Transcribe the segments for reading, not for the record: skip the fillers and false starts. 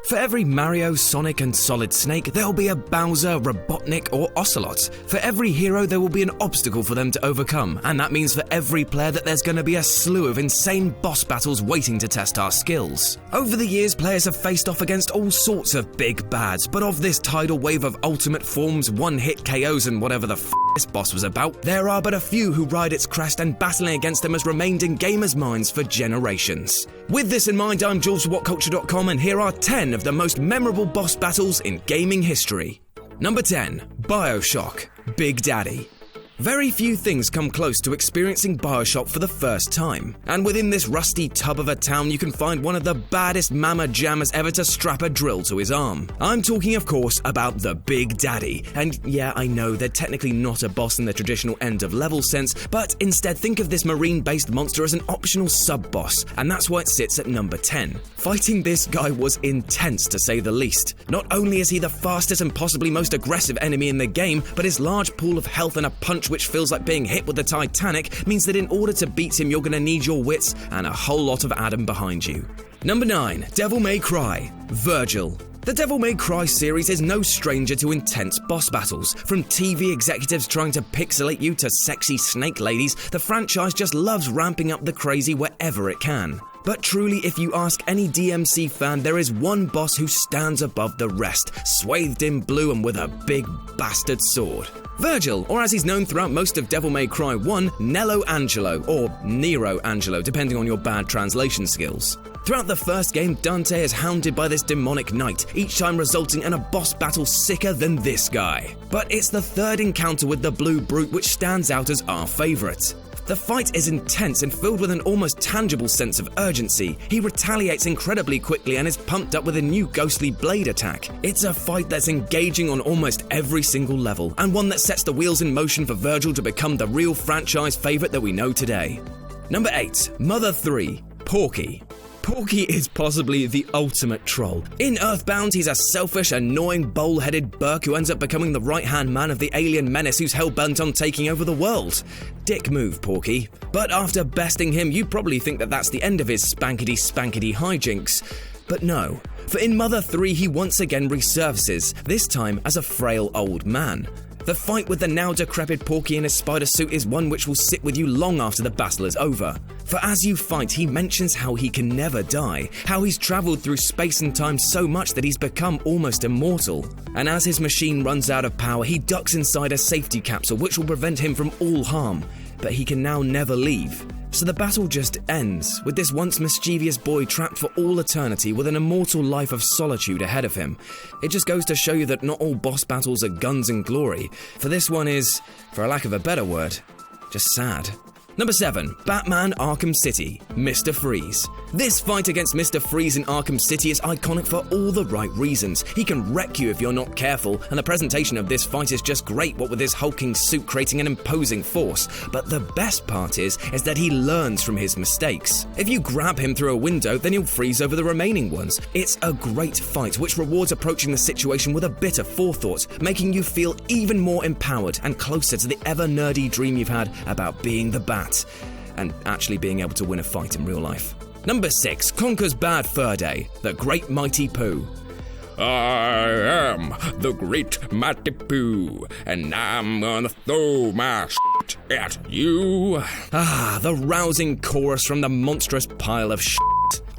For every Mario, Sonic and Solid Snake, there'll be a Bowser, Robotnik or Ocelot. For every hero, there will be an obstacle for them to overcome, and that means for every player that there's going to be a slew of insane boss battles waiting to test our skills. Over the years, players have faced off against all sorts of big bads, but of this tidal wave of ultimate forms, one-hit KOs and whatever the this boss was about, there are but a few who ride its crest, and battling against them has remained in gamers' minds for generations. With this in mind, I'm Jules from WhatCulture.com, and here are 10 of the most memorable boss battles in gaming history. Number 10. Bioshock Big Daddy. Very few things come close to experiencing Bioshock for the first time, and within this rusty tub of a town you can find one of the baddest mama jammers ever to strap a drill to his arm. I'm talking of course about the Big Daddy, and yeah, I know they're technically not a boss in the traditional end of level sense, but instead think of this marine-based monster as an optional sub-boss, and that's why it sits at number 10. Fighting this guy was intense to say the least. Not only is he the fastest and possibly most aggressive enemy in the game, but his large pool of health and a punch which feels like being hit with the Titanic means that in order to beat him you're going to need your wits and a whole lot of Adam behind you. Number 9. Devil May Cry Virgil. The Devil May Cry series is no stranger to intense boss battles. From TV executives trying to pixelate you to sexy snake ladies, the franchise just loves ramping up the crazy wherever it can. But truly, if you ask any DMC fan, there is one boss who stands above the rest, swathed in blue and with a big bastard sword. Virgil, or as he's known throughout most of Devil May Cry 1, Nello Angelo, or Nero Angelo, depending on your bad translation skills. Throughout the first game, Dante is hounded by this demonic knight, each time resulting in a boss battle sicker than this guy. But it's the third encounter with the Blue Brute which stands out as our favourite. The fight is intense and filled with an almost tangible sense of urgency. He retaliates incredibly quickly and is pumped up with a new ghostly blade attack. It's a fight that's engaging on almost every single level, and one that sets the wheels in motion for Virgil to become the real franchise favourite that we know today. Number 8. Mother 3. Porky. Porky is possibly the ultimate troll. In Earthbound, he's a selfish, annoying, bowl-headed Burk who ends up becoming the right-hand man of the alien menace who's hell-bent on taking over the world. Dick move, Porky. But after besting him, you probably think that that's the end of his spankety-spankety hijinks. But no, for in Mother 3 he once again resurfaces, this time as a frail old man. The fight with the now decrepit Porky in his spider suit is one which will sit with you long after the battle is over. For as you fight, he mentions how he can never die, how he's travelled through space and time so much that he's become almost immortal. And as his machine runs out of power, he ducks inside a safety capsule which will prevent him from all harm, but he can now never leave. So the battle just ends, with this once mischievous boy trapped for all eternity with an immortal life of solitude ahead of him. It just goes to show you that not all boss battles are guns and glory, for this one is, for a lack of a better word, just sad. Number 7. Batman Arkham City, Mr. Freeze. This fight against Mr. Freeze in Arkham City is iconic for all the right reasons. He can wreck you if you're not careful, and the presentation of this fight is just great, what with his hulking suit creating an imposing force. But the best part is that he learns from his mistakes. If you grab him through a window, then he'll freeze over the remaining ones. It's a great fight, which rewards approaching the situation with a bit of forethought, making you feel even more empowered and closer to the ever-nerdy dream you've had about being the Bat. And actually being able to win a fight in real life. Number 6. Conkers Bad Fur Day, the Great Mighty Pooh. I am the Great Mighty Pooh, and I'm gonna throw my shit at you. The rousing chorus from the monstrous pile of shit.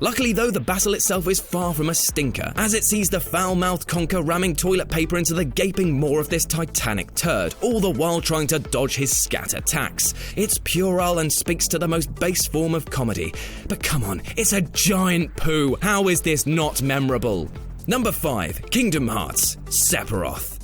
Luckily though, the battle itself is far from a stinker, as it sees the foul-mouthed Conker ramming toilet paper into the gaping maw of this titanic turd, all the while trying to dodge his scat attacks. It's puerile and speaks to the most base form of comedy. But come on, it's a giant poo. How is this not memorable? Number 5. Kingdom Hearts, Sephiroth.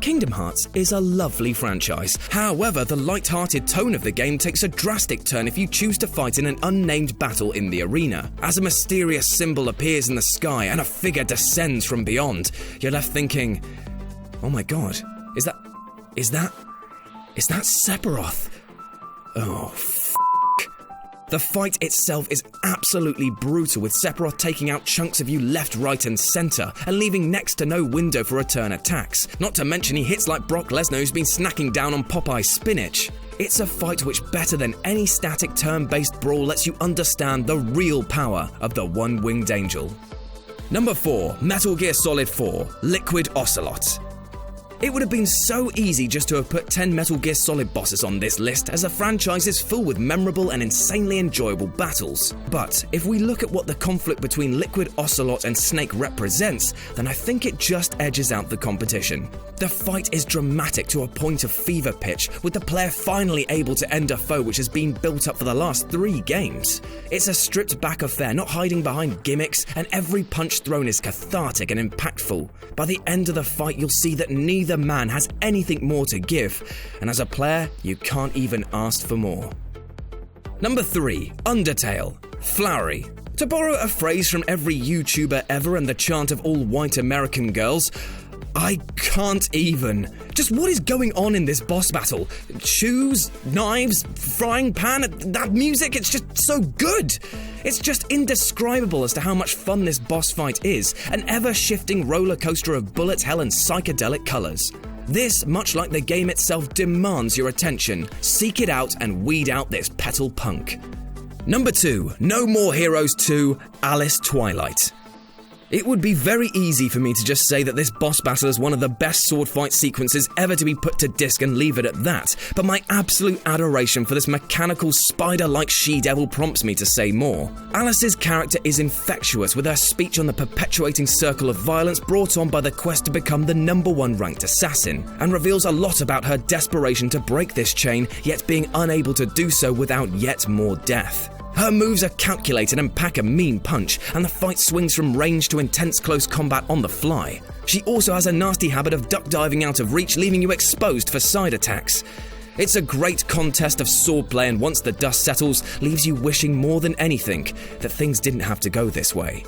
Kingdom Hearts is a lovely franchise. However, the light-hearted tone of the game takes a drastic turn if you choose to fight in an unnamed battle in the arena. As a mysterious symbol appears in the sky and a figure descends from beyond, you're left thinking, oh my god, is that Sephiroth? Oh, The fight itself is absolutely brutal, with Sephiroth taking out chunks of you left, right and centre, and leaving next to no window for return attacks. Not to mention he hits like Brock Lesnar who's been snacking down on Popeye spinach. It's a fight which, better than any static turn-based brawl, lets you understand the real power of the one-winged angel. Number 4. Metal Gear Solid 4 Liquid Ocelot. It would have been so easy just to have put 10 Metal Gear Solid bosses on this list, as the franchise is full with memorable and insanely enjoyable battles. But if we look at what the conflict between Liquid Ocelot and Snake represents, then I think it just edges out the competition. The fight is dramatic to a point of fever pitch, with the player finally able to end a foe which has been built up for the last 3 games. It's a stripped back affair, not hiding behind gimmicks, and every punch thrown is cathartic and impactful. By the end of the fight, you'll see that neither man has anything more to give, and as a player, you can't even ask for more. Number 3. Undertale Flowery. To borrow a phrase from every YouTuber ever and the chant of all white American girls, I can't even. Just what is going on in this boss battle? Shoes, knives, frying pan, that music, it's just so good. It's just indescribable as to how much fun this boss fight is, an ever-shifting roller coaster of bullet hell and psychedelic colours. This, much like the game itself, demands your attention. Seek it out and weed out this petal punk. Number 2. No More Heroes 2 Alice Twilight. It would be very easy for me to just say that this boss battle is one of the best sword fight sequences ever to be put to disc and leave it at that, but my absolute adoration for this mechanical spider-like she-devil prompts me to say more. Alice's character is infectious, with her speech on the perpetuating circle of violence brought on by the quest to become the #1 ranked assassin, and reveals a lot about her desperation to break this chain, yet being unable to do so without yet more death. Her moves are calculated and pack a mean punch, and the fight swings from range to intense close combat on the fly. She also has a nasty habit of duck diving out of reach, leaving you exposed for side attacks. It's a great contest of swordplay, and once the dust settles, leaves you wishing more than anything that things didn't have to go this way.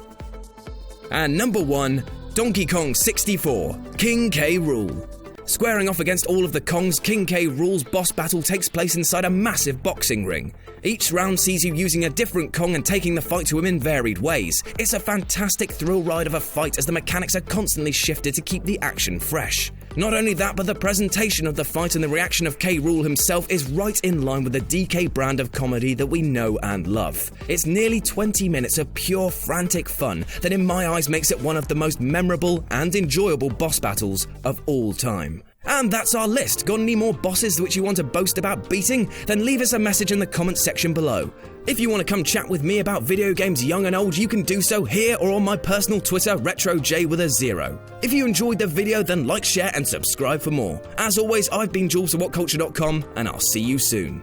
And number 1, Donkey Kong 64 King K. Rool. Squaring off against all of the Kongs, King K. Rool's boss battle takes place inside a massive boxing ring. Each round sees you using a different Kong and taking the fight to him in varied ways. It's a fantastic thrill ride of a fight, as the mechanics are constantly shifted to keep the action fresh. Not only that, but the presentation of the fight and the reaction of K. Rool himself is right in line with the DK brand of comedy that we know and love. It's nearly 20 minutes of pure frantic fun that in my eyes makes it one of the most memorable and enjoyable boss battles of all time. And that's our list. Got any more bosses which you want to boast about beating? Then leave us a message in the comments section below. If you want to come chat with me about video games young and old, you can do so here or on my personal Twitter, RetroJ0. If you enjoyed the video, then like, share and subscribe for more. As always, I've been Jules of WhatCulture.com, and I'll see you soon.